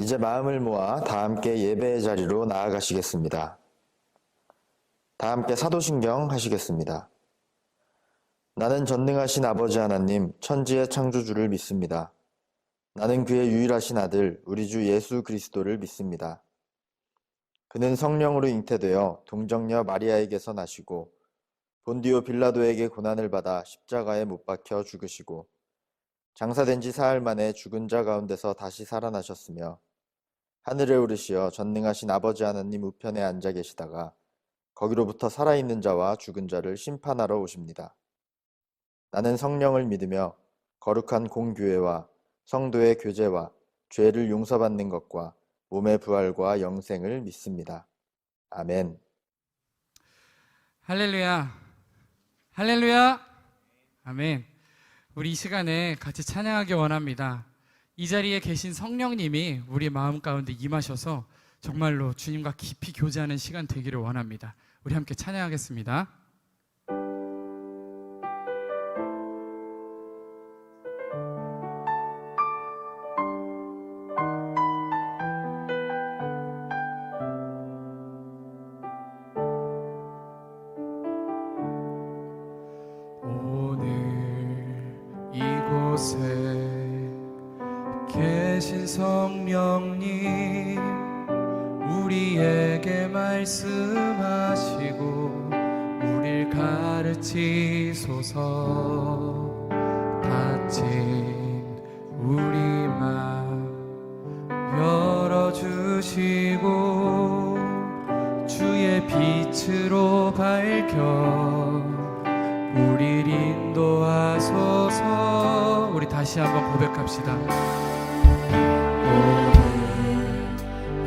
이제 마음을 모아 다 함께 예배의 자리로 나아가시겠습니다. 다 함께 사도신경 하시겠습니다. 나는 전능하신 아버지 하나님, 천지의 창조주를 믿습니다. 나는 그의 유일하신 아들, 우리 주 예수 그리스도를 믿습니다. 그는 성령으로 잉태되어 동정녀 마리아에게서 나시고 본디오 빌라도에게 고난을 받아 십자가에 못 박혀 죽으시고 장사된 지 사흘 만에 죽은 자 가운데서 다시 살아나셨으며 하늘에 오르시어 전능하신 아버지 하나님 우편에 앉아 계시다가 거기로부터 살아있는 자와 죽은 자를 심판하러 오십니다. 나는 성령을 믿으며 거룩한 공교회와 성도의 교제와 죄를 용서받는 것과 몸의 부활과 영생을 믿습니다. 아멘. 할렐루야, 할렐루야, 아멘. 우리 이 시간에 같이 찬양하기 원합니다. 이 자리에 계신 성령님이 우리 마음 가운데 임하셔서 정말로 주님과 깊이 교제하는 시간 되기를 원합니다. 우리 함께 찬양하겠습니다. 이곳에 계신 성령님, 우리에게 말씀하시고 우릴 가르치소서. 닫힌 우리 마음 열어주시고 주의 빛으로 밝혀 우릴 인도하소서. 우리 다시 한번 고백합시다. 오늘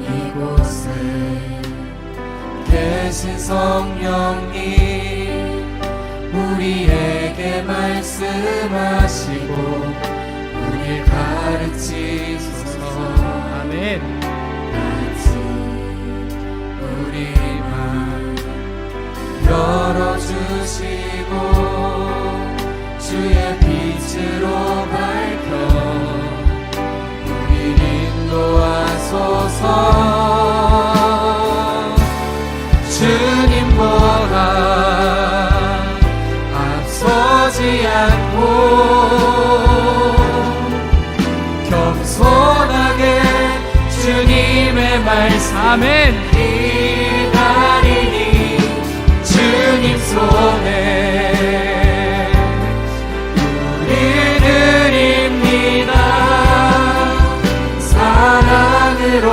이곳에 계신 성령님, 우리에게 말씀하시고 우릴 가르치소서. 아멘. 우리 맘 열어주시고 주의 빛으로 밝혀 우릴 인도하소서. 주님보다 앞서지 않고 겸손하게 주님의 말씀 아멘. 기다리니 주님 손에 우리 드립니다. 사랑으로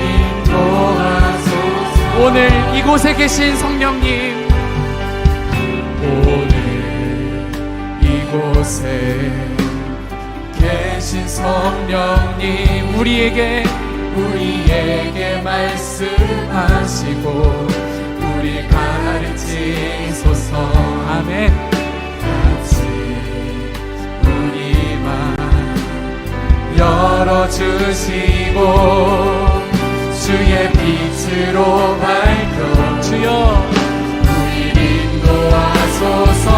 인도하소서. 오늘 이곳에 계신 성령님, 오늘 이곳에 계신 성령님, 우리에게 말씀하시고 우리 가르치소서. 아멘. 같이 우리 맘 열어주시고 주의 빛으로 밝혀 주여 우리 인도하소서.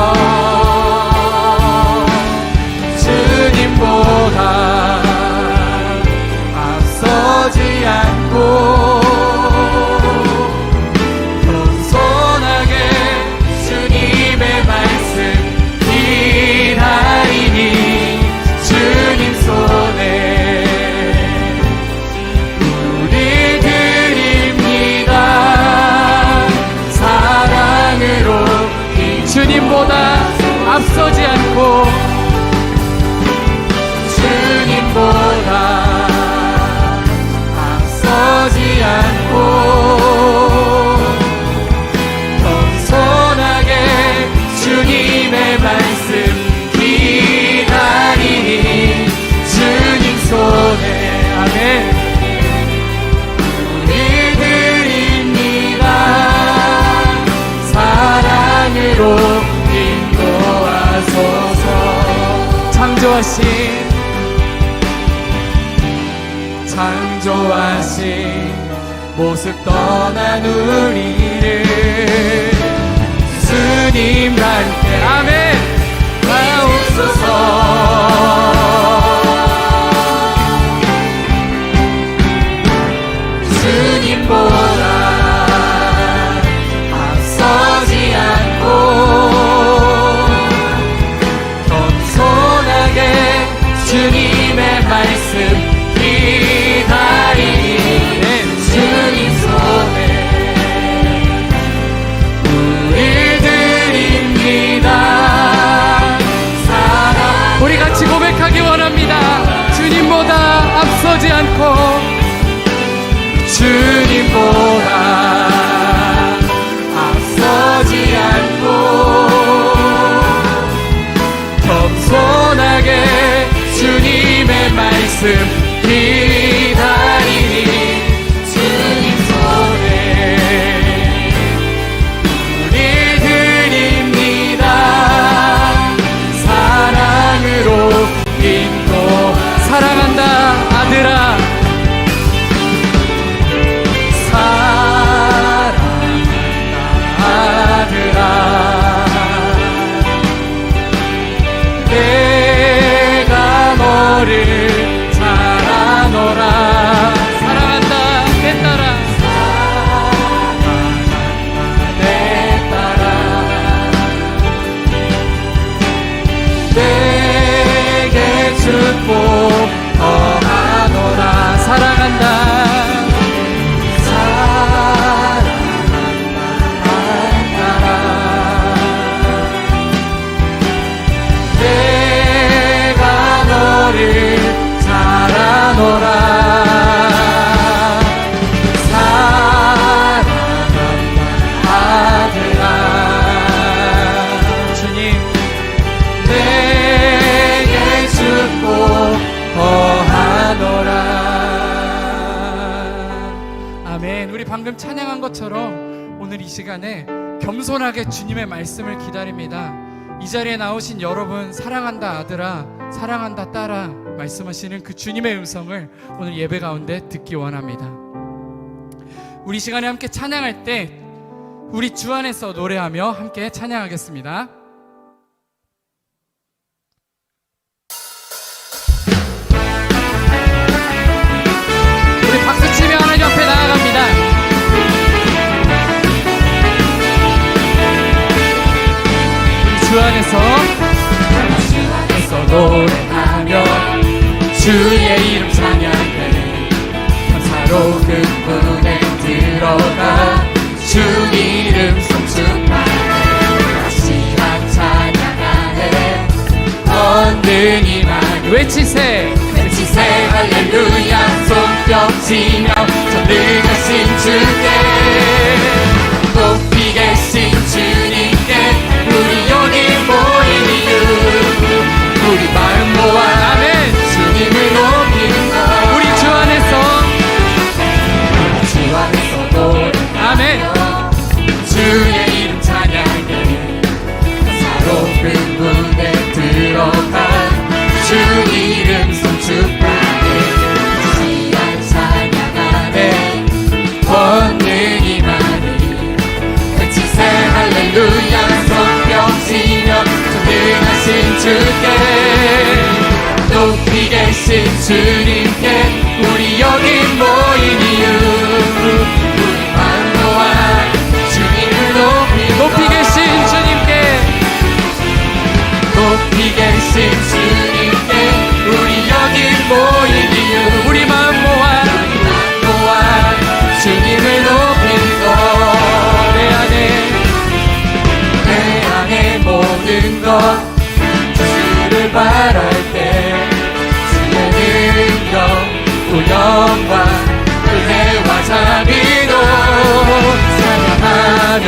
주님보다 앞서지 않고 겸손하게 주님의 말씀 기다리니 주님 손에 우리 드립니다. 사랑으로 주님보다 앞서지 않고 주님보다 앞서지 않고 겸손하게 주님의 말씀 기다리니 주님 손에 아멘. 우리 드립니다. 사랑으로 인도하소서. 창조하신 모습 떠난 우리를 주님과 함께 아멘. 가옵소서. 주님보다 앞서지 않고 겸손하게 주님의 말씀 기다리니 주님 손에 우리 드립니다. 우리 같이 고백하기 원합니다. 주님보다 앞서지 않고 주님보다 앞서지 않고 겸손하게 주님의 말씀 기다리니 주님 손에 우리 드립니다. 사랑으로 인도 사랑한다 아들아. 아들아 내가 너를 잘 아노라. 사랑한다 내 딸아. 내 딸아 내게 축복 더하노라. 사랑한다 내가 너를 잘 아노라. 사랑한다 아들아 주님. 내게 축복 더하노라. 아멘. 우리 방금 찬양한 것처럼 오늘 이 시간에 겸손하게 주님의 말씀을 기다립니다. 이 자리에 나오신 여러분, 사랑한다 아들아, 사랑한다 딸아 말씀하시는 그 주님의 음성을 오늘 예배 가운데 듣기 원합니다. 우리 시간에 함께 찬양할 때 우리 주 안에서 노래하며 함께 찬양하겠습니다. 우리 박수치며 하나님 앞에 나아갑니다. 주 안에서 노래하며 주의 이름 찬양해 감사로 그 문에 들어가 주 이름 송축하네. 다시한 찬양하네 권능이만 외치세 할렐루야 손뼉치며 전능하신 주께 높이 계신 주님께 우리 여기 모인 이유 우리 마음 모아 아멘. 주님을 높이는 것 우리 주 안에서 주 안에서 노래 아멘. 주의 이름 찬양해 사로운 문에 들어가 주 이름 송축하네. 시간 찬양하네 권능이 많이 외치세 할렐루야 손뼉치며 전능하신 주께 높이 계신 주님께 우리 여기 모인 이유 우리 마음 모아 주님을 높이 계신 주님께 높이 계신 주님께 우리 여기 모인 이유 우리 마음 모아 주님을 높이는 것내 안에 모든 것 주를 바랄 때 주의 능력 또 영광 은혜와 자비로 찬양하며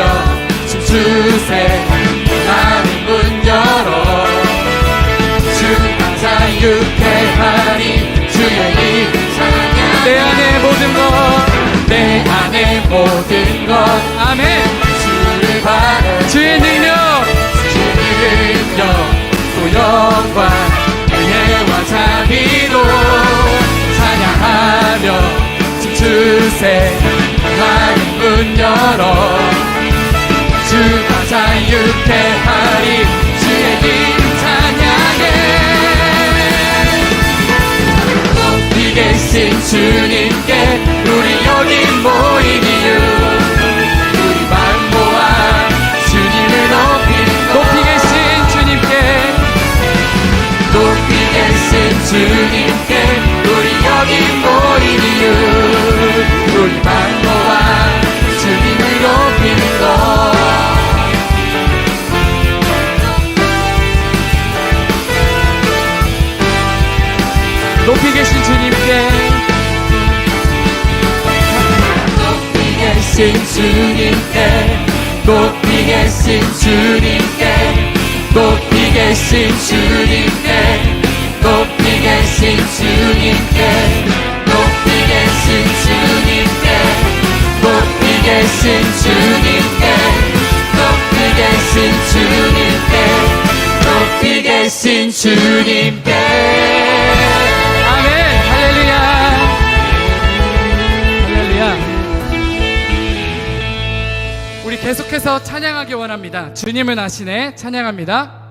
춤추세 하나님 문 열어 주가 자유케 하리 주의 이름 찬양 내 안에 모든 것 내 안에 모든 것 아멘. 주를 바라 주의 능력 주의 능력 또 영광 은혜와 자비로 찬양하며 춤추세 하나님 문 열어 주가 자유케 하리 주의 이름 찬양해 높이 계신 주님께 우리 여기 모인 이유 우리 마음 모아 주님을 높이 계신 주님께 높이 계신 주님께 우리 여기 모인 이유 우리 마음 모아 주님을 높이는 것 높이 계신 주님께 높이 계신 주님께 높이 계신 주님께 높이 계신 주님께 높이 계신 주님께 높이 계신 주님께 높이 계신 주님께 높이 계신 주님께 높이 계신 주님께 아멘. 할렐루야. 할렐루야. 우리 계속해서 찬양하기 원합니다. 주님은 아시네. 찬양합니다.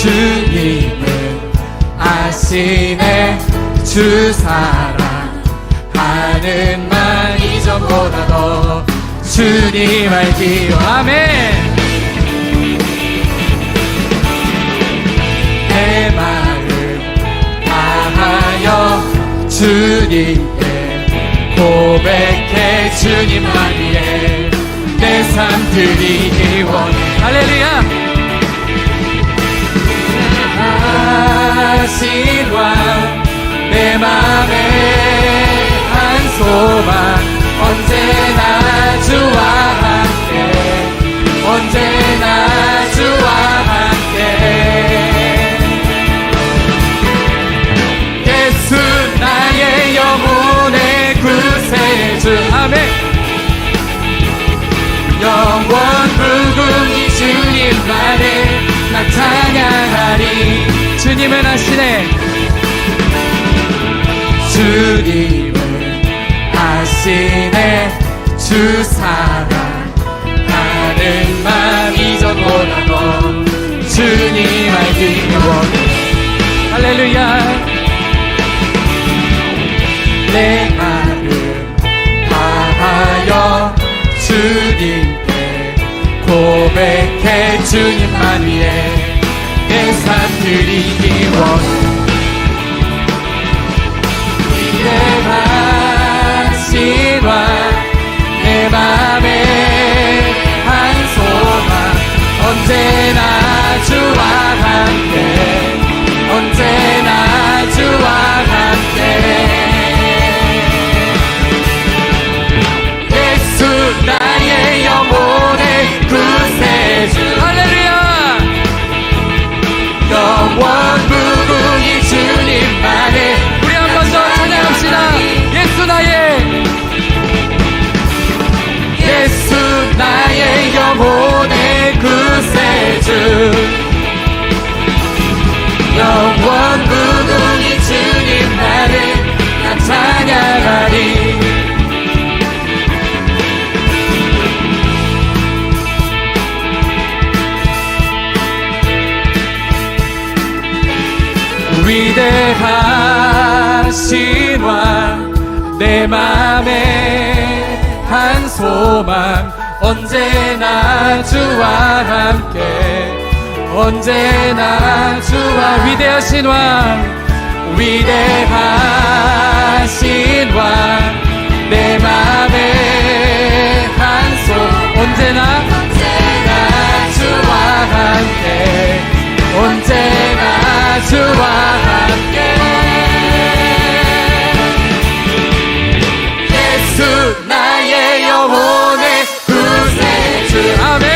주님은 아시네 주 사랑하는 말 이전보다 더 주님 알기로 아멘. 내 마음 다하여 주님께 고백해 주님만 위해 내 삶 드리기 원해 할렐루야. 하신 왕 내 맘에 한 소망 언제나 주와 함께 언제나 주와 함께 예수 나의 영혼의 구세주 아멘. 영원 무궁히 주님만을 나 찬양하리 주님은 아시네. 주님은 아시네 주 사랑하는 마음 이전보다 더 주님 알기 원해 할렐루야. 내 마음 다하여 주님께 고백해 주님만 위해 내 삶 드리기 원해 내가 신화 내 맘에 한 소망 언제나 주와 함께 언제나 주와 함께 예수 나의 영혼의 구세주 할렐루야. 영원 무궁히 주님만을 우리 한 번 더 찬양합시다. 예수 나의 예수 나의 영혼의 구세주 영원 무궁히 주님만을 나 찬양하리 위대하신 왕 내 맘에 한 소망 언제나 주와 함께 언제나 주와 위대하신 왕 위대하신 왕 내 맘에 한 소망 언제나 주와 함께 언제나 주와 함께 예수 나의 영혼의 구세주 아멘.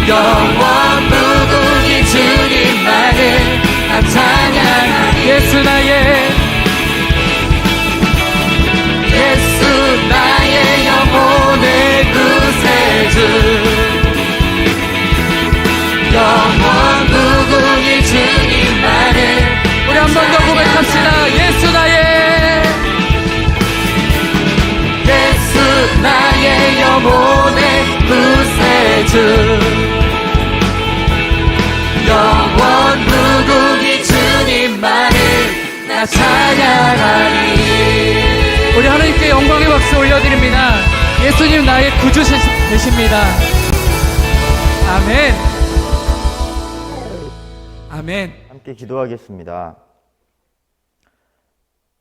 영원 무궁히 주님만을 나 찬양하리 예수 나의 나의 영혼의 구세주 영원 무궁히 주님만을 나 찬양하리. 우리 하나님께 영광의 박수 올려드립니다. 예수님 나의 구주 되십니다. 아멘. 아멘. 함께 기도하겠습니다.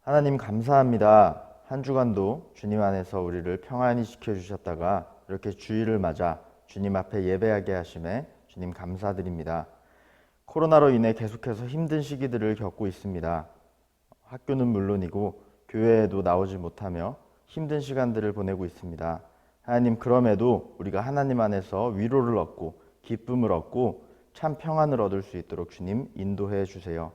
하나님 감사합니다. 한 주간도 주님 안에서 우리를 평안히 지켜주셨다가 이렇게 주일을 맞아 주님 앞에 예배하게 하심에 주님 감사드립니다. 코로나로 인해 계속해서 힘든 시기들을 겪고 있습니다. 학교는 물론이고 교회에도 나오지 못하며 힘든 시간들을 보내고 있습니다. 하나님, 그럼에도 우리가 하나님 안에서 위로를 얻고 기쁨을 얻고 참 평안을 얻을 수 있도록 주님 인도해 주세요.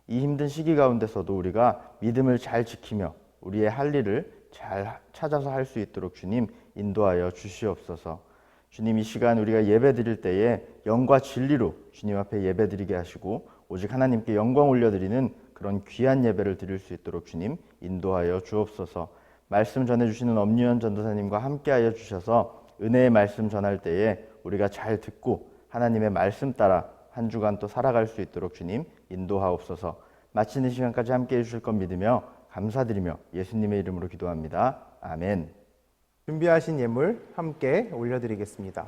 이 힘든 시기 가운데서도 우리가 믿음을 잘 지키며 우리의 할 일을 잘 찾아서 할 수 있도록 주님 인도하여 주시옵소서. 주님, 이 시간 우리가 예배 드릴 때에 영과 진리로 주님 앞에 예배 드리게 하시고 오직 하나님께 영광 올려드리는 그런 귀한 예배를 드릴 수 있도록 주님 인도하여 주옵소서. 말씀 전해주시는 엄유현 전도사님과 함께하여 주셔서 은혜의 말씀 전할 때에 우리가 잘 듣고 하나님의 말씀 따라 한 주간 또 살아갈 수 있도록 주님 인도하옵소서. 마치는 시간까지 함께해 주실 것 믿으며 감사드리며 예수님의 이름으로 기도합니다. 아멘. 준비하신 예물 함께 올려드리겠습니다.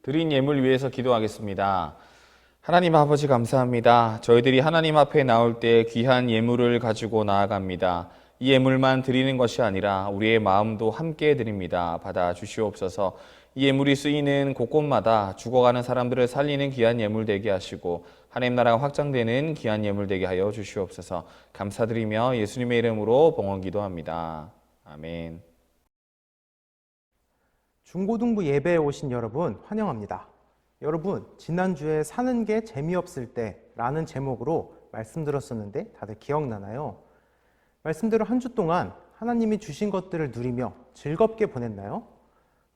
드린 예물 위해서 기도하겠습니다. 하나님 아버지 감사합니다. 저희들이 하나님 앞에 나올 때 귀한 예물을 가지고 나아갑니다. 이 예물만 드리는 것이 아니라 우리의 마음도 함께 드립니다. 받아 주시옵소서. 이 예물이 쓰이는 곳곳마다 죽어가는 사람들을 살리는 귀한 예물 되게 하시고 하나님 나라가 확장되는 귀한 예물 되게 하여 주시옵소서. 감사드리며 예수님의 이름으로 봉헌 기도합니다. 아멘. 중고등부 예배에 오신 여러분 환영합니다. 여러분, 지난주에 사는 게 재미없을 때라는 제목으로 말씀 들었었는데 다들 기억나나요? 말씀대로 한 주 동안 하나님이 주신 것들을 누리며 즐겁게 보냈나요?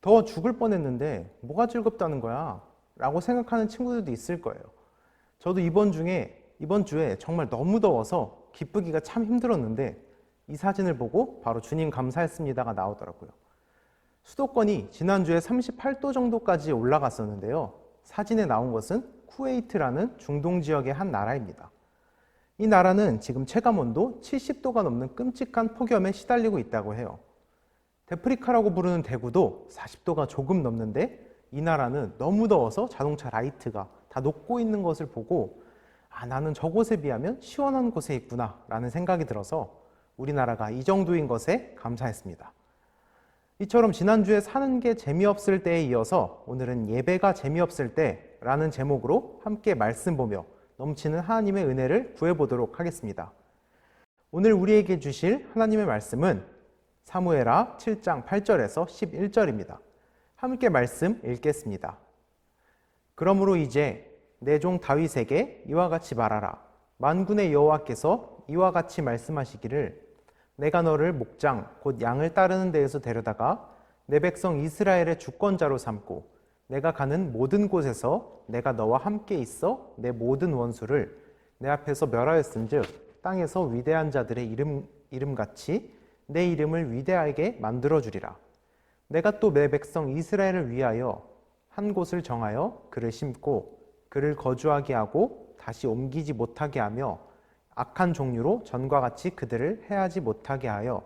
더 죽을 뻔했는데 뭐가 즐겁다는 거야? 라고 생각하는 친구들도 있을 거예요. 저도 이번 주에 정말 너무 더워서 기쁘기가 참 힘들었는데 이 사진을 보고 바로 주님 감사했습니다가 나오더라고요. 수도권이 지난주에 38도 정도까지 올라갔었는데요. 사진에 나온 것은 쿠웨이트라는 중동 지역의 한 나라입니다. 이 나라는 지금 체감온도 70도가 넘는 끔찍한 폭염에 시달리고 있다고 해요. 데프리카라고 부르는 대구도 40도가 조금 넘는데 이 나라는 너무 더워서 자동차 라이트가 다 녹고 있는 것을 보고 나는 저곳에 비하면 시원한 곳에 있구나 라는 생각이 들어서 우리나라가 이 정도인 것에 감사했습니다. 이처럼 지난주에 사는 게 재미없을 때에 이어서 오늘은 예배가 재미없을 때라는 제목으로 함께 말씀 보며 넘치는 하나님의 은혜를 구해보도록 하겠습니다. 오늘 우리에게 주실 하나님의 말씀은 사무엘하 7장 8절에서 11절입니다. 함께 말씀 읽겠습니다. 그러므로 이제 내 종 다윗에게 이와 같이 말하라. 만군의 여호와께서 이와 같이 말씀하시기를 내가 너를 목장 곧 양을 따르는 데에서 데려다가 내 백성 이스라엘의 주권자로 삼고 내가 가는 모든 곳에서 내가 너와 함께 있어 내 모든 원수를 내 앞에서 멸하였은즉 땅에서 위대한 자들의 이름같이 내 이름을 위대하게 만들어주리라. 내가 또 내 백성 이스라엘을 위하여 한 곳을 정하여 그를 심고 그를 거주하게 하고 다시 옮기지 못하게 하며 악한 종류로 전과 같이 그들을 해하지 못하게 하여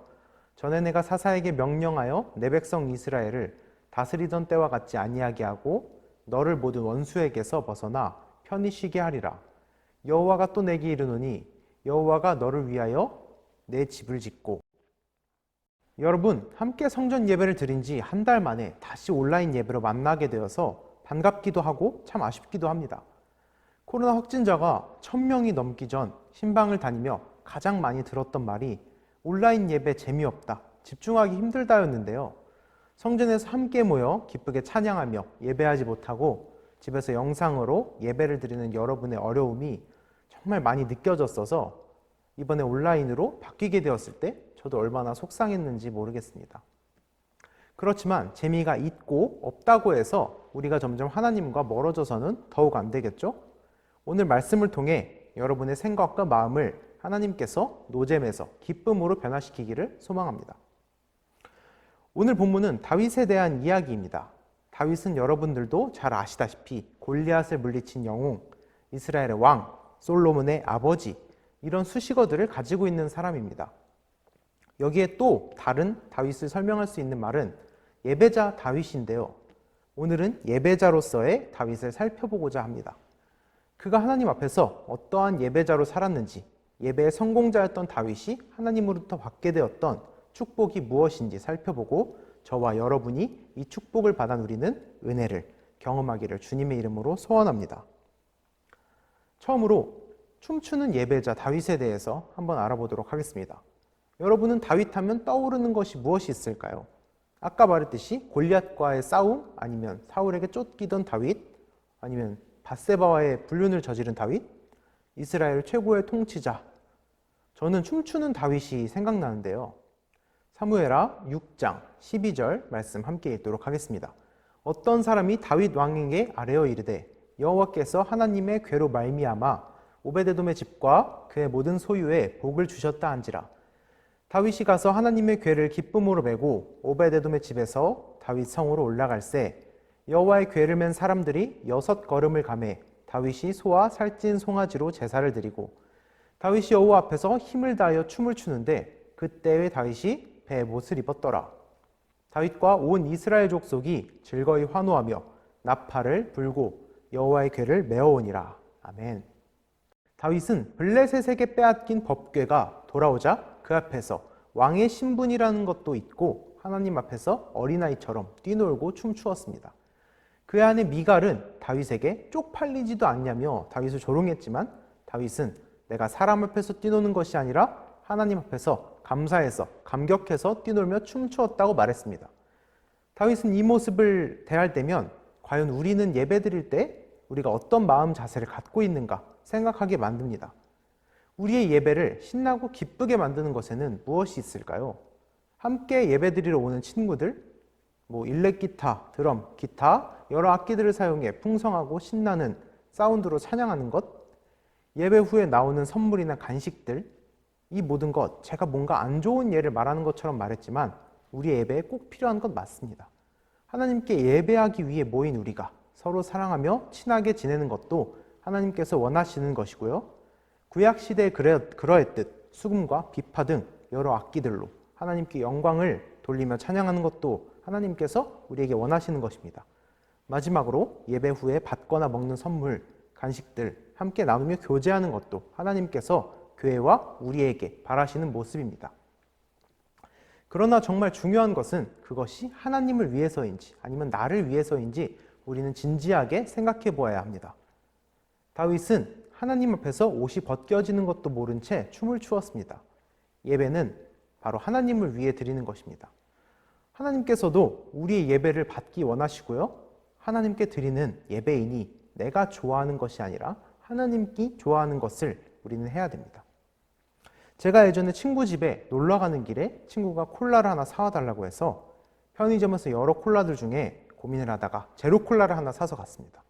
전에 내가 사사에게 명령하여 내 백성 이스라엘을 다스리던 때와 같지 아니하게 하고 너를 모든 원수에게서 벗어나 편히 쉬게 하리라. 여호와가 또 내게 이르노니 여호와가 너를 위하여 내 집을 짓고. 여러분, 함께 성전 예배를 드린 지 한 달 만에 다시 온라인 예배로 만나게 되어서 반갑기도 하고 참 아쉽기도 합니다. 코로나 확진자가 1000명이 넘기 전 신방을 다니며 가장 많이 들었던 말이 온라인 예배 재미없다, 집중하기 힘들다였는데요. 성전에서 함께 모여 기쁘게 찬양하며 예배하지 못하고 집에서 영상으로 예배를 드리는 여러분의 어려움이 정말 많이 느껴졌어서 이번에 온라인으로 바뀌게 되었을 때 저도 얼마나 속상했는지 모르겠습니다. 그렇지만 재미가 있고 없다고 해서 우리가 점점 하나님과 멀어져서는 더욱 안 되겠죠? 오늘 말씀을 통해 여러분의 생각과 마음을 하나님께서 노잼에서 기쁨으로 변화시키기를 소망합니다. 오늘 본문은 다윗에 대한 이야기입니다. 다윗은 여러분들도 잘 아시다시피 골리앗을 물리친 영웅, 이스라엘의 왕, 솔로몬의 아버지, 이런 수식어들을 가지고 있는 사람입니다. 여기에 또 다른 다윗을 설명할 수 있는 말은 예배자 다윗인데요. 오늘은 예배자로서의 다윗을 살펴보고자 합니다. 그가 하나님 앞에서 어떠한 예배자로 살았는지, 예배의 성공자였던 다윗이 하나님으로부터 받게 되었던 축복이 무엇인지 살펴보고 저와 여러분이 이 축복을 받아 누리는 은혜를 경험하기를 주님의 이름으로 소원합니다. 처음으로 춤추는 예배자 다윗에 대해서 한번 알아보도록 하겠습니다. 여러분은 다윗 하면 떠오르는 것이 무엇이 있을까요? 아까 말했듯이 골리앗과의 싸움, 아니면 사울에게 쫓기던 다윗, 아니면 밧세바와의 불륜을 저지른 다윗, 이스라엘 최고의 통치자. 저는 춤추는 다윗이 생각나는데요. 사무엘하 6장 12절 말씀 함께 읽도록 하겠습니다. 어떤 사람이 다윗 왕에게 아뢰어 이르되 여호와께서 하나님의 괴로 말미암아 오베데돔의 집과 그의 모든 소유에 복을 주셨다 한지라. 다윗이 가서 하나님의 궤를 기쁨으로 메고 오베데돔의 집에서 다윗 성으로 올라갈새 여호와의 궤를 맨 사람들이 6걸음을 가매 다윗이 소와 살찐 송아지로 제사를 드리고 다윗이 여호와 앞에서 힘을 다하여 춤을 추는데 그때의 다윗이 배에 못을 입었더라. 다윗과 온 이스라엘 족속이 즐거이 환호하며 나팔을 불고 여호와의 궤를 메어오니라. 아멘. 다윗은 블레셋에게 빼앗긴 법궤가 돌아오자 그 앞에서 왕의 신분이라는 것도 있고 하나님 앞에서 어린아이처럼 뛰놀고 춤추었습니다. 그 안에 미갈은 다윗에게 쪽팔리지도 않냐며 다윗을 조롱했지만 다윗은 내가 사람 앞에서 뛰노는 것이 아니라 하나님 앞에서 감사해서 감격해서 뛰놀며 춤추었다고 말했습니다. 다윗은 이 모습을 대할 때면 과연 우리는 예배드릴 때 우리가 어떤 마음 자세를 갖고 있는가 생각하게 만듭니다. 우리의 예배를 신나고 기쁘게 만드는 것에는 무엇이 있을까요? 함께 예배드리러 오는 친구들, 일렉기타, 드럼, 기타, 여러 악기들을 사용해 풍성하고 신나는 사운드로 찬양하는 것, 예배 후에 나오는 선물이나 간식들, 이 모든 것, 제가 뭔가 안 좋은 예를 말하는 것처럼 말했지만 우리 예배에 꼭 필요한 것 맞습니다. 하나님께 예배하기 위해 모인 우리가 서로 사랑하며 친하게 지내는 것도 하나님께서 원하시는 것이고요. 구약시대에 그러했듯 수금과 비파 등 여러 악기들로 하나님께 영광을 돌리며 찬양하는 것도 하나님께서 우리에게 원하시는 것입니다. 마지막으로 예배 후에 받거나 먹는 선물, 간식들 함께 나누며 교제하는 것도 하나님께서 교회와 우리에게 바라시는 모습입니다. 그러나 정말 중요한 것은 그것이 하나님을 위해서인지 아니면 나를 위해서인지 우리는 진지하게 생각해 보아야 합니다. 다윗은 하나님 앞에서 옷이 벗겨지는 것도 모른 채 춤을 추었습니다. 예배는 바로 하나님을 위해 드리는 것입니다. 하나님께서도 우리의 예배를 받기 원하시고요. 하나님께 드리는 예배이니 내가 좋아하는 것이 아니라 하나님께 좋아하는 것을 우리는 해야 됩니다. 제가 예전에 친구 집에 놀러 가는 길에 친구가 콜라를 하나 사와달라고 해서 편의점에서 여러 콜라들 중에 고민을 하다가 제로 콜라를 하나 사서 갔습니다.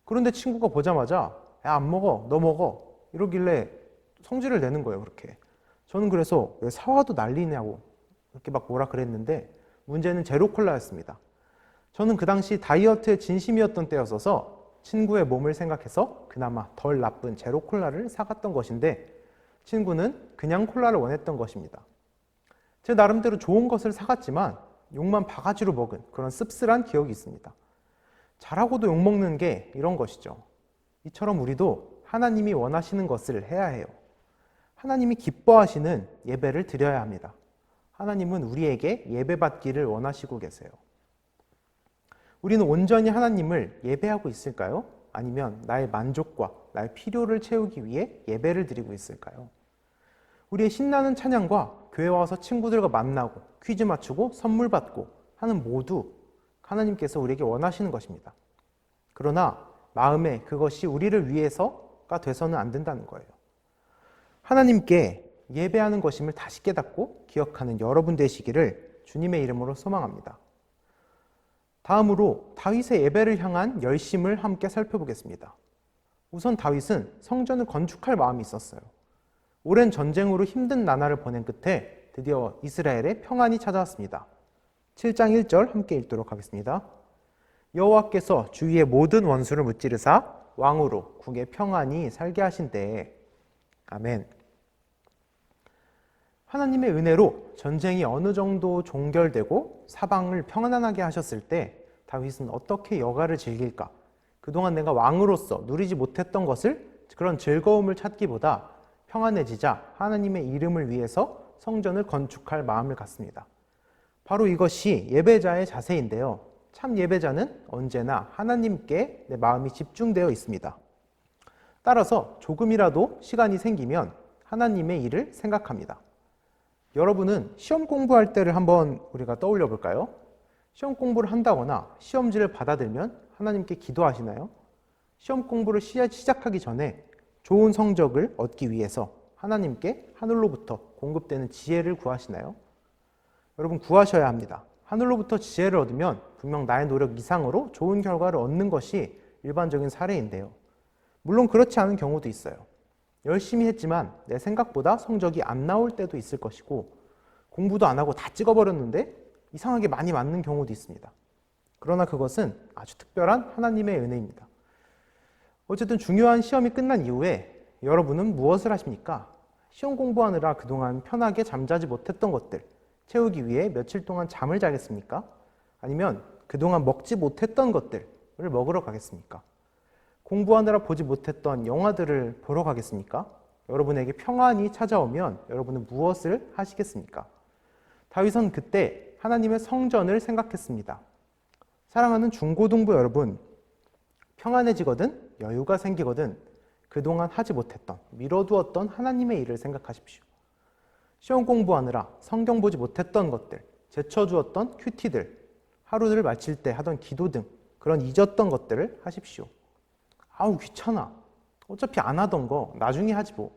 그런데 친구가 보자마자 야, 안 먹어, 너 먹어 이러길래 성질을 내는 거예요. 그렇게. 저는 그래서 왜 사와도 난리냐고 이렇게 막 뭐라 그랬는데 문제는 제로 콜라였습니다. 저는 그 당시 다이어트에 진심이었던 때였어서 친구의 몸을 생각해서 그나마 덜 나쁜 제로 콜라를 사갔던 것인데 친구는 그냥 콜라를 원했던 것입니다. 제 나름대로 좋은 것을 사갔지만 욕만 바가지로 먹은 그런 씁쓸한 기억이 있습니다. 잘하고도 욕먹는 게 이런 것이죠. 이처럼 우리도 하나님이 원하시는 것을 해야 해요. 하나님이 기뻐하시는 예배를 드려야 합니다. 하나님은 우리에게 예배받기를 원하시고 계세요. 우리는 온전히 하나님을 예배하고 있을까요? 아니면 나의 만족과 나의 필요를 채우기 위해 예배를 드리고 있을까요? 우리의 신나는 찬양과 교회 와서 친구들과 만나고 퀴즈 맞추고 선물 받고 하는 모두 하나님께서 우리에게 원하시는 것입니다. 그러나 마음에 그것이 우리를 위해서가 돼서는 안 된다는 거예요. 하나님께 예배하는 것임을 다시 깨닫고 기억하는 여러분 되시기를 주님의 이름으로 소망합니다. 다음으로 다윗의 예배를 향한 열심을 함께 살펴보겠습니다. 우선 다윗은 성전을 건축할 마음이 있었어요. 오랜 전쟁으로 힘든 나날을 보낸 끝에 드디어 이스라엘에 평안이 찾아왔습니다. 7장 1절 함께 읽도록 하겠습니다. 여호와께서 주위의 모든 원수를 무찌르사 왕으로 국에 평안히 살게 하신 때에. 아멘. 하나님의 은혜로 전쟁이 어느 정도 종결되고 사방을 평안하게 하셨을 때 다윗은 어떻게 여가를 즐길까? 그동안 내가 왕으로서 누리지 못했던 것을, 그런 즐거움을 찾기보다 평안해지자 하나님의 이름을 위해서 성전을 건축할 마음을 갖습니다. 바로 이것이 예배자의 자세인데요. 참 예배자는 언제나 하나님께 내 마음이 집중되어 있습니다. 따라서 조금이라도 시간이 생기면 하나님의 일을 생각합니다. 여러분은 시험 공부할 때를 한번 우리가 떠올려 볼까요? 시험 공부를 한다거나 시험지를 받아들면 하나님께 기도하시나요? 시험 공부를 시작하기 전에 좋은 성적을 얻기 위해서 하나님께 하늘로부터 공급되는 지혜를 구하시나요? 여러분, 구하셔야 합니다. 하늘로부터 지혜를 얻으면 분명 나의 노력 이상으로 좋은 결과를 얻는 것이 일반적인 사례인데요. 물론 그렇지 않은 경우도 있어요. 열심히 했지만 내 생각보다 성적이 안 나올 때도 있을 것이고, 공부도 안 하고 다 찍어버렸는데 이상하게 많이 맞는 경우도 있습니다. 그러나 그것은 아주 특별한 하나님의 은혜입니다. 어쨌든 중요한 시험이 끝난 이후에 여러분은 무엇을 하십니까? 시험 공부하느라 그동안 편하게 잠자지 못했던 것들 채우기 위해 며칠 동안 잠을 자겠습니까? 아니면 그동안 먹지 못했던 것들을 먹으러 가겠습니까? 공부하느라 보지 못했던 영화들을 보러 가겠습니까? 여러분에게 평안이 찾아오면 여러분은 무엇을 하시겠습니까? 다윗은 그때 하나님의 성전을 생각했습니다. 사랑하는 중고등부 여러분, 평안해지거든 여유가 생기거든 그동안 하지 못했던, 미뤄두었던 하나님의 일을 생각하십시오. 시험 공부하느라 성경 보지 못했던 것들, 제쳐주었던 큐티들, 하루를 마칠 때 하던 기도 등 그런 잊었던 것들을 하십시오. 아우 귀찮아, 어차피 안 하던 거 나중에 하지 뭐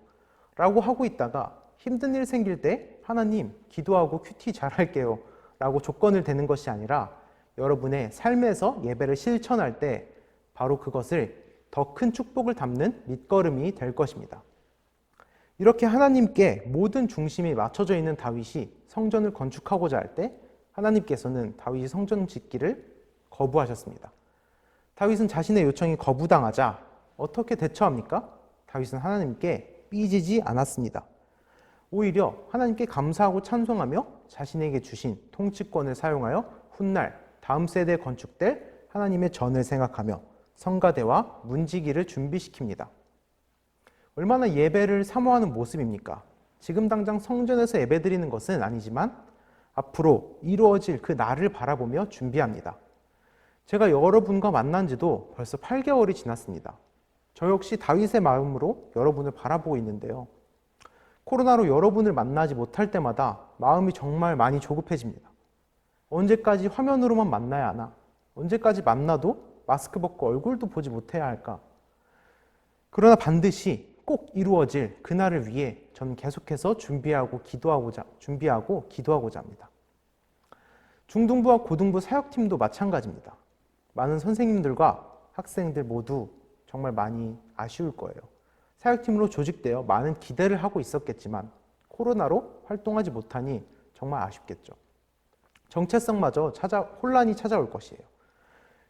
라고 하고 있다가 힘든 일 생길 때 하나님 기도하고 큐티 잘할게요 라고 조건을 대는 것이 아니라 여러분의 삶에서 예배를 실천할 때 바로 그것을 더 큰 축복을 담는 밑거름이 될 것입니다. 이렇게 하나님께 모든 중심이 맞춰져 있는 다윗이 성전을 건축하고자 할 때 하나님께서는 다윗이 성전 짓기를 거부하셨습니다. 다윗은 자신의 요청이 거부당하자 어떻게 대처합니까? 다윗은 하나님께 삐지지 않았습니다. 오히려 하나님께 감사하고 찬송하며 자신에게 주신 통치권을 사용하여 훗날 다음 세대에 건축될 하나님의 전을 생각하며 성가대와 문지기를 준비시킵니다. 얼마나 예배를 사모하는 모습입니까? 지금 당장 성전에서 예배드리는 것은 아니지만 앞으로 이루어질 그 날을 바라보며 준비합니다. 제가 여러분과 만난 지도 벌써 8개월이 지났습니다. 저 역시 다윗의 마음으로 여러분을 바라보고 있는데요. 코로나로 여러분을 만나지 못할 때마다 마음이 정말 많이 조급해집니다. 언제까지 화면으로만 만나야 하나? 언제까지 만나도 마스크 벗고 얼굴도 보지 못해야 할까? 그러나 반드시 꼭 이루어질 그날을 위해 저는 계속해서 준비하고 기도하고자 합니다. 중등부와 고등부 사역팀도 마찬가지입니다. 많은 선생님들과 학생들 모두 정말 많이 아쉬울 거예요. 사역팀으로 조직되어 많은 기대를 하고 있었겠지만 코로나로 활동하지 못하니 정말 아쉽겠죠. 정체성마저 혼란이 찾아올 것이에요.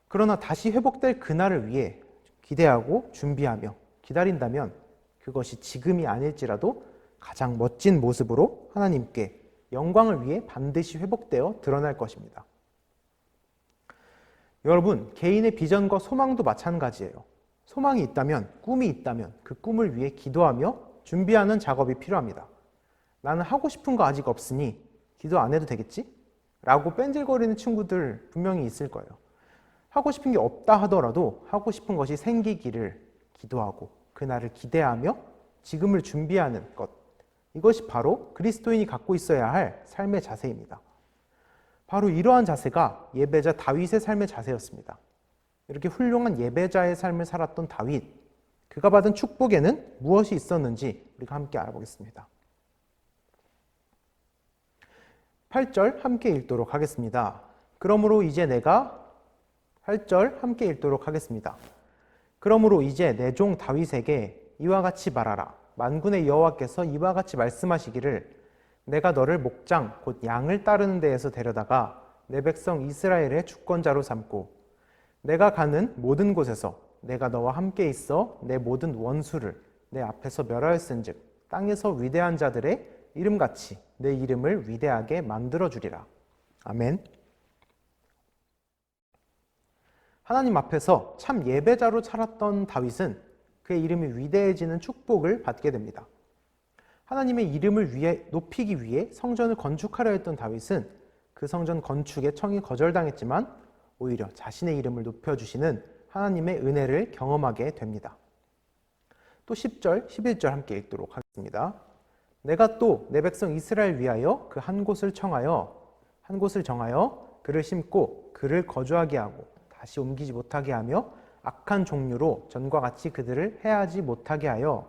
그러나 다시 회복될 그날을 위해 기대하고 준비하며 기다린다면 그것이 지금이 아닐지라도 가장 멋진 모습으로 하나님께 영광을 위해 반드시 회복되어 드러날 것입니다. 여러분, 개인의 비전과 소망도 마찬가지예요. 소망이 있다면, 꿈이 있다면 그 꿈을 위해 기도하며 준비하는 작업이 필요합니다. 나는 하고 싶은 거 아직 없으니 기도 안 해도 되겠지? 라고 뺀질거리는 친구들 분명히 있을 거예요. 하고 싶은 게 없다 하더라도 하고 싶은 것이 생기기를 기도하고 그날을 기대하며 지금을 준비하는 것, 이것이 바로 그리스도인이 갖고 있어야 할 삶의 자세입니다. 바로 이러한 자세가 예배자 다윗의 삶의 자세였습니다. 이렇게 훌륭한 예배자의 삶을 살았던 다윗, 그가 받은 축복에는 무엇이 있었는지 우리가 함께 알아보겠습니다. 8절 함께 읽도록 하겠습니다. 그러므로 이제 내가 8절 함께 읽도록 하겠습니다. 그러므로 이제 내 종 다윗에게 이와 같이 말하라. 만군의 여호와께서 이와 같이 말씀하시기를 내가 너를 목장 곧 양을 따르는 데에서 데려다가 내 백성 이스라엘의 주권자로 삼고 내가 가는 모든 곳에서 내가 너와 함께 있어 내 모든 원수를 내 앞에서 멸하였은즉 땅에서 위대한 자들의 이름같이 내 이름을 위대하게 만들어 주리라. 아멘. 하나님 앞에서 참 예배자로 살았던 다윗은 그의 이름이 위대해지는 축복을 받게 됩니다. 하나님의 이름을 높이기 위해 성전을 건축하려 했던 다윗은 그 성전 건축에 청이 거절당했지만 오히려 자신의 이름을 높여주시는 하나님의 은혜를 경험하게 됩니다. 또 10절, 11절 함께 읽도록 하겠습니다. 내가 또 내 백성 이스라엘 위하여 그 한 곳을 정하여 그를 심고 그를 거주하게 하고 다시 옮기지 못하게 하며 악한 종류로 전과 같이 그들을 해하지 못하게 하여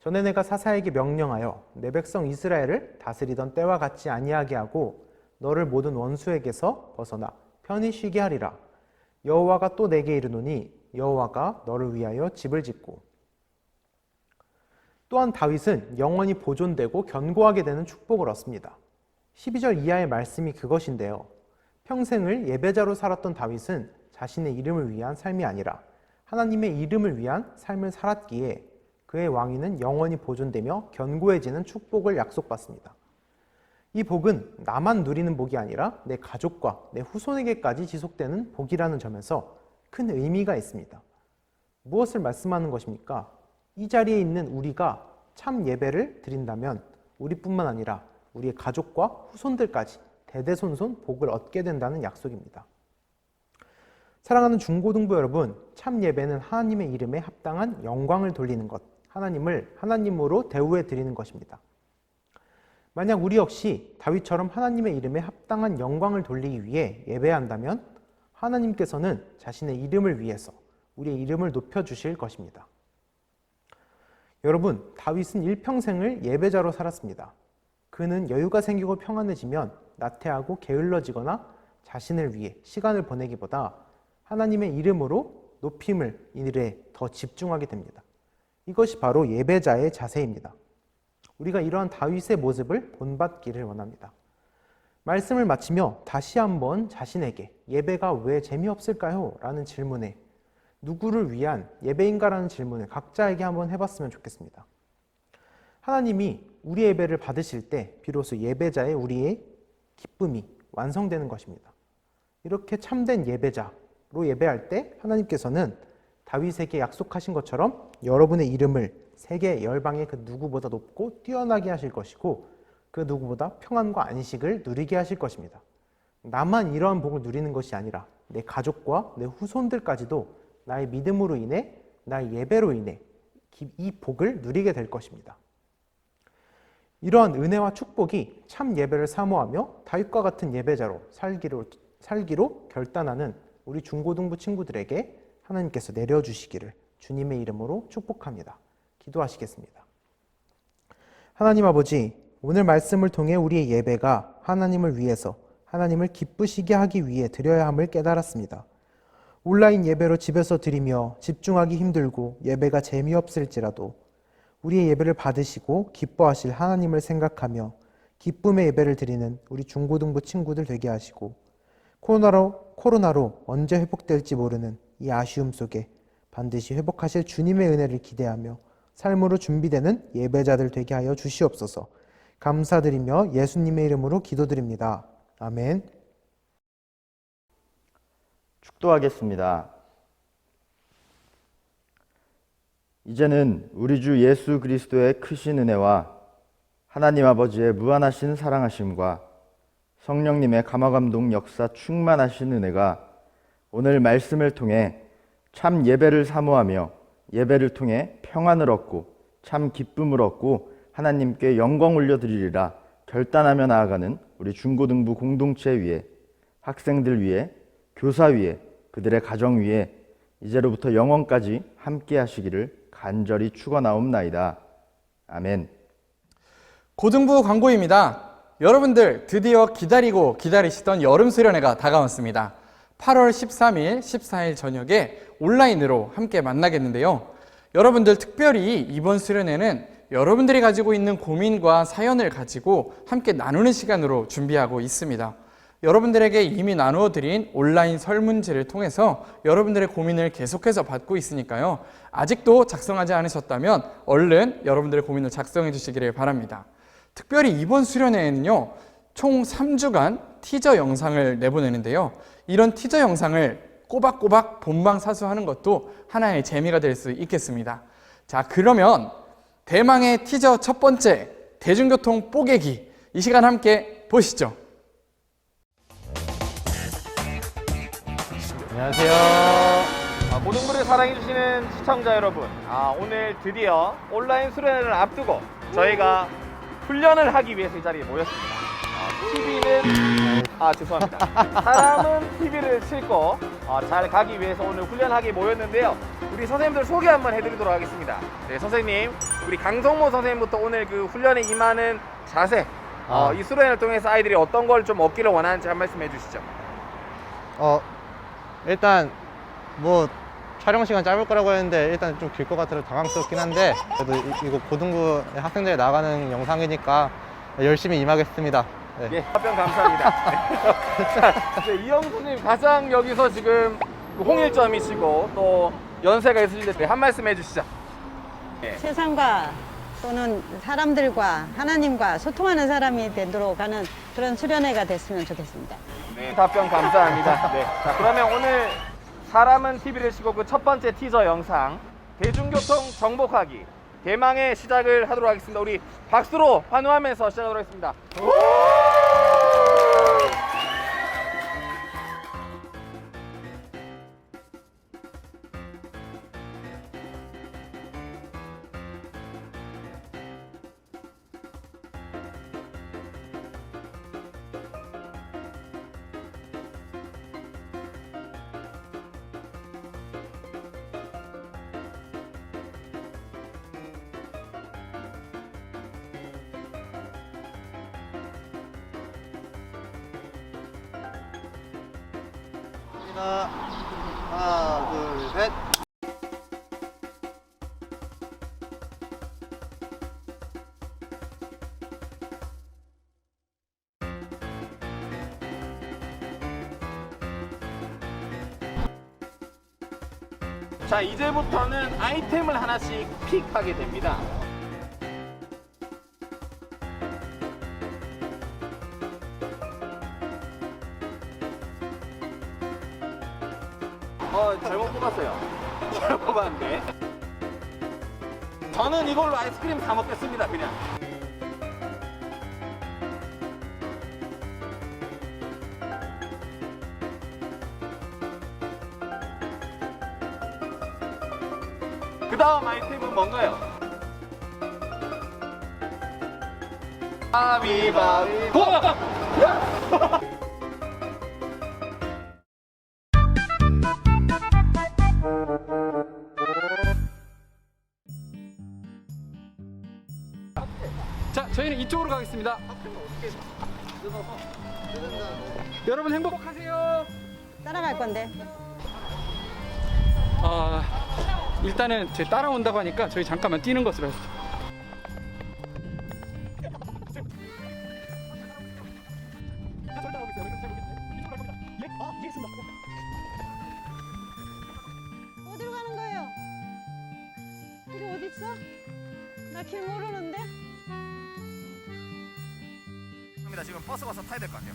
전에 내가 사사에게 명령하여 내 백성 이스라엘을 다스리던 때와 같이 아니하게 하고 너를 모든 원수에게서 벗어나 편히 쉬게 하리라. 여호와가 또 내게 이르노니 여호와가 너를 위하여 집을 짓고. 또한 다윗은 영원히 보존되고 견고하게 되는 축복을 얻습니다. 12절 이하의 말씀이 그것인데요. 평생을 예배자로 살았던 다윗은 자신의 이름을 위한 삶이 아니라 하나님의 이름을 위한 삶을 살았기에 그의 왕위는 영원히 보존되며 견고해지는 축복을 약속받습니다. 이 복은 나만 누리는 복이 아니라 내 가족과 내 후손에게까지 지속되는 복이라는 점에서 큰 의미가 있습니다. 무엇을 말씀하는 것입니까? 이 자리에 있는 우리가 참 예배를 드린다면 우리뿐만 아니라 우리의 가족과 후손들까지 대대손손 복을 얻게 된다는 약속입니다. 사랑하는 중고등부 여러분, 참 예배는 하나님의 이름에 합당한 영광을 돌리는 것, 하나님을 하나님으로 대우해 드리는 것입니다. 만약 우리 역시 다윗처럼 하나님의 이름에 합당한 영광을 돌리기 위해 예배한다면 하나님께서는 자신의 이름을 위해서 우리의 이름을 높여주실 것입니다. 여러분, 다윗은 일평생을 예배자로 살았습니다. 그는 여유가 생기고 평안해지면 나태하고 게을러지거나 자신을 위해 시간을 보내기보다 하나님의 이름으로 높임을 일에 더 집중하게 됩니다. 이것이 바로 예배자의 자세입니다. 우리가 이러한 다윗의 모습을 본받기를 원합니다. 말씀을 마치며 다시 한번 자신에게 예배가 왜 재미없을까요? 라는 질문에 누구를 위한 예배인가라는 질문을 각자에게 한번 해봤으면 좋겠습니다. 하나님이 우리 예배를 받으실 때 비로소 예배자의 우리의 기쁨이 완성되는 것입니다. 이렇게 참된 예배자로 예배할 때 하나님께서는 다윗에게 약속하신 것처럼 여러분의 이름을 세계 열방의 그 누구보다 높고 뛰어나게 하실 것이고 그 누구보다 평안과 안식을 누리게 하실 것입니다. 나만 이러한 복을 누리는 것이 아니라 내 가족과 내 후손들까지도 나의 믿음으로 인해, 나의 예배로 인해 이 복을 누리게 될 것입니다. 이러한 은혜와 축복이 참 예배를 사모하며 다윗과 같은 예배자로 살기로 결단하는 우리 중고등부 친구들에게 하나님께서 내려주시기를 주님의 이름으로 축복합니다. 기도하시겠습니다. 하나님 아버지, 오늘 말씀을 통해 우리의 예배가 하나님을 위해서 하나님을 기쁘시게 하기 위해 드려야 함을 깨달았습니다. 온라인 예배로 집에서 드리며 집중하기 힘들고 예배가 재미없을지라도 우리의 예배를 받으시고 기뻐하실 하나님을 생각하며 기쁨의 예배를 드리는 우리 중고등부 친구들 되게 하시고 코로나로 언제 회복될지 모르는 이 아쉬움 속에 반드시 회복하실 주님의 은혜를 기대하며 삶으로 준비되는 예배자들 되게 하여 주시옵소서. 감사드리며 예수님의 이름으로 기도드립니다. 아멘. 축도하겠습니다. 이제는 우리 주 예수 그리스도의 크신 은혜와 하나님 아버지의 무한하신 사랑하심과 성령님의 감화감동 역사 충만하신 은혜가 오늘 말씀을 통해 참 예배를 사모하며 예배를 통해 평안을 얻고 참 기쁨을 얻고 하나님께 영광 올려드리리라 결단하며 나아가는 우리 중고등부 공동체 위에, 학생들 위에, 교사 위에, 그들의 가정 위에 이제로부터 영원까지 함께 하시기를 간절히 축원하옵나이다. 아멘. 고등부 광고입니다. 여러분들 드디어 기다리시던 여름 수련회가 다가왔습니다. 8월 13일, 14일 저녁에 온라인으로 함께 만나겠는데요. 여러분들 특별히 이번 수련회는 여러분들이 가지고 있는 고민과 사연을 가지고 함께 나누는 시간으로 준비하고 있습니다. 여러분들에게 이미 나누어 드린 온라인 설문지를 통해서 여러분들의 고민을 계속해서 받고 있으니까요. 아직도 작성하지 않으셨다면 얼른 여러분들의 고민을 작성해 주시기를 바랍니다. 특별히 이번 수련회에는요, 총 3주간 티저 영상을 내보내는데요. 이런 티저 영상을 꼬박꼬박 본방사수하는 것도 하나의 재미가 될 수 있겠습니다. 자, 그러면 대망의 티저 첫 번째 대중교통 뽀개기, 이 시간 함께 보시죠. 안녕하세요. 고등부를 사랑해주시는 시청자 여러분, 오늘 드디어 온라인 수련회를 앞두고 저희가 훈련을 하기 위해서 이 자리에 모였습니다. 죄송합니다. 사람은 TV를 싣고 잘 가기 위해서 오늘 훈련하기 모였는데요. 우리 선생님들 소개 한번 해드리도록 하겠습니다. 네, 선생님, 우리 강성모 선생님부터 오늘 그 훈련에 임하는 자세, 이 수련회를 통해서 아이들이 어떤 걸 좀 얻기를 원하는지 한 말씀 해주시죠. 일단 뭐 촬영 시간 짧을 거라고 했는데 일단 좀 길 것 같아서 당황스럽긴 한데, 그래도 이거 고등부 학생들이 나가는 영상이니까 열심히 임하겠습니다. 네. 예, 답변 감사합니다. 자, 이영수님 가장 여기서 지금 홍일점이시고 또 연세가 있으신데 한 말씀 해주시죠. 세상과 또는 사람들과 하나님과 소통하는 사람이 되도록 하는 그런 수련회가 됐으면 좋겠습니다. 네, 답변 감사합니다. 네, 자, 그러면 오늘 사람은 TV를 싣고 그 첫 번째 티저 영상 대중교통 정복하기 대망의 시작을 하도록 하겠습니다. 우리 박수로 환호하면서 시작하도록 하겠습니다. 하나, 둘, 셋. 자, 이제부터는 아이템을 하나씩 픽하게 됩니다. 잘못 뽑았어요. 잘못 뽑았는데. 저는 이걸로 아이스크림 다 먹겠습니다, 그냥. 그 다음 아이템은 뭔가요? 바비바비보! 자, 저희는 이쪽으로 가겠습니다. 여러분 행복하세요. 따라갈 건데. 일단은 제 따라온다고 하니까 저희 잠깐만 뛰는 것으로 하시죠. 어디로 가는 거예요? 길이 어디 있어? 나 길 모르는데. 지금 버스 가서 타야 될 것 같아요.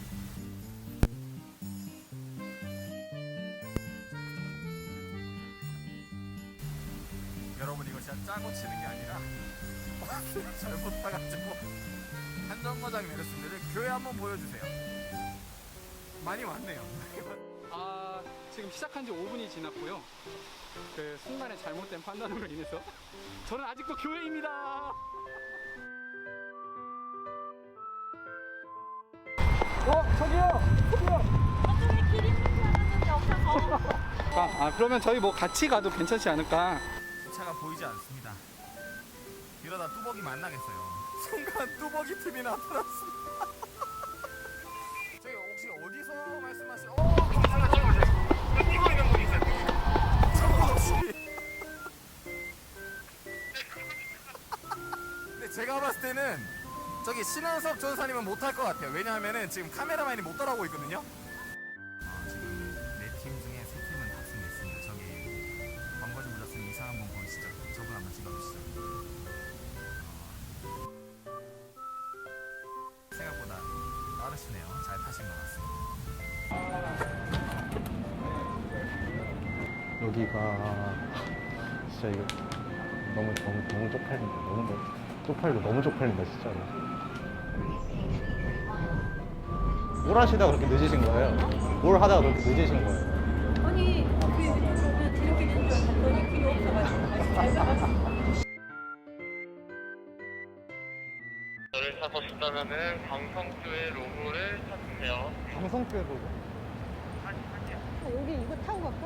여러분, 이거 진짜 짜고 치는 게 아니라 잘못 타가지고 한정거장 내렸습니다. 교회 한번 보여주세요. 많이 왔네요. 지금 시작한 지 5분이 지났고요. 그 순간의 잘못된 판단으로 인해서 저는 아직도 교회입니다. 저기요! 저쪽에 길 있는 줄 알았는데 없어서. 그러면 저희 뭐 같이 가도 괜찮지 않을까? 차가 보이지 않습니다. 이러다 뚜벅이 만나겠어요. 순간 뚜벅이 팀이 나타났습니다. 저기 혹시 어디서 말씀하시는? 잠시만요. 저기 신은섭 전사님은 못할 것 같아요. 왜냐하면은 지금 카메라맨이 못 따라오고 있거든요. 지금 4팀 중에 3팀은 답승했습니다. 저기 광고주 불렀으니 이상 한번 보이시죠? 저분 한번 찍어주시죠. 생각보다 빠르시네요. 잘 타신 것 같습니다. 여기가 진짜 이거 너무 쪽팔린다. 너무 쪽팔리고 너무 쪽팔린다 진짜로. 뭘 하시다가 그렇게 늦으신 거예요? 뭘 하다가 그렇게 늦으신 거예요? 아니 지름길인 줄 알았더니 길이 없어가지고 잘 가가지고. 저를 타고 싶다면은 광성교회 로고를 찾으세요. 방송교회 보고. 여기 이거 타고 갈까?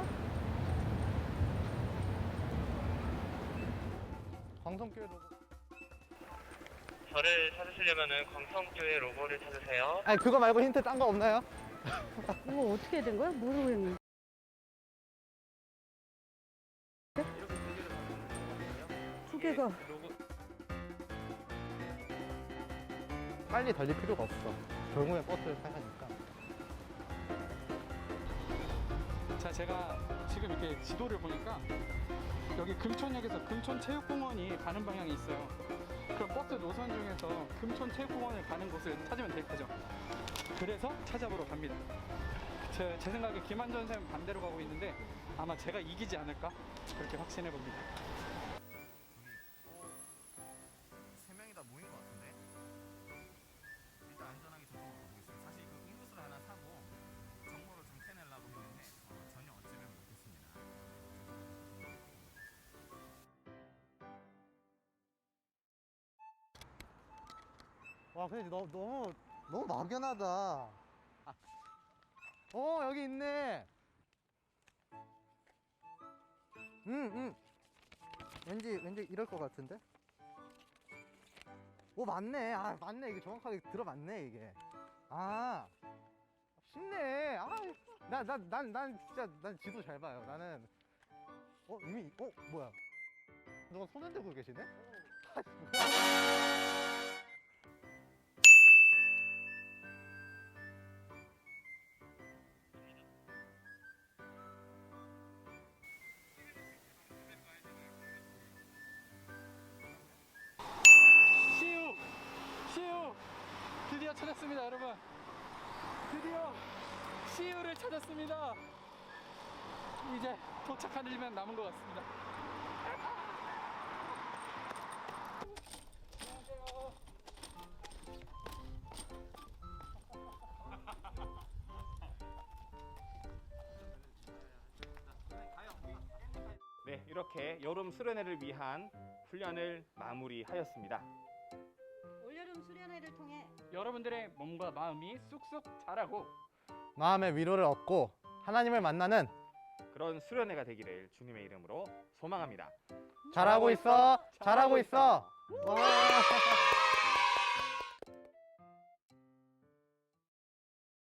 방송교회 로고. 저를 찾으시려면은 광성교회 로고를 찾으세요. 아니 그거 말고 힌트 딴 거 없나요? 이거 어떻게 된 거야? 모르겠네. 두 개가. 빨리 달릴 필요가 없어. 결국엔 버스를 타야 하니까. 자, 제가 지금 이렇게 지도를 보니까 여기 금천역에서 금천체육공원이 가는 방향이 있어요. 그럼 버스 노선 중에서 금천체육공원을 가는 곳을 찾으면 될 거죠. 그래서 찾아보러 갑니다. 제 생각에 김한전 쌤은 반대로 가고 있는데 아마 제가 이기지 않을까 그렇게 확신해 봅니다. 세 명이 다 모인 것 같은데. 일단 안전하게 저쪽으로 가보겠습니다. 사실 그 음료수를 하나 사고 정보를 좀 캐내려고 했는데 전혀 얻지를 못했습니다. 와 근데 너무 막연하다. 여기 있네. 왠지 이럴 것 같은데. 오 맞네. 아 맞네. 이게 정확하게 들어맞네 이게. 아 쉽네. 난 진짜 난 지도 잘 봐요. 나는 이미 뭐야? 누가 손 흔들고 계시네? 시우! 드디어 찾았습니다, 여러분. 드디어 시우를 찾았습니다. 이제 도착한 일만 남은 것 같습니다. 네, 이렇게 여름 수련회를 위한 훈련을 마무리하였습니다. 올여름 수련회를 통해 여러분들의 몸과 마음이 쑥쑥 자라고 마음의 위로를 얻고 하나님을 만나는 그런 수련회가 되기를 주님의 이름으로 소망합니다. 잘하고 있어. 와.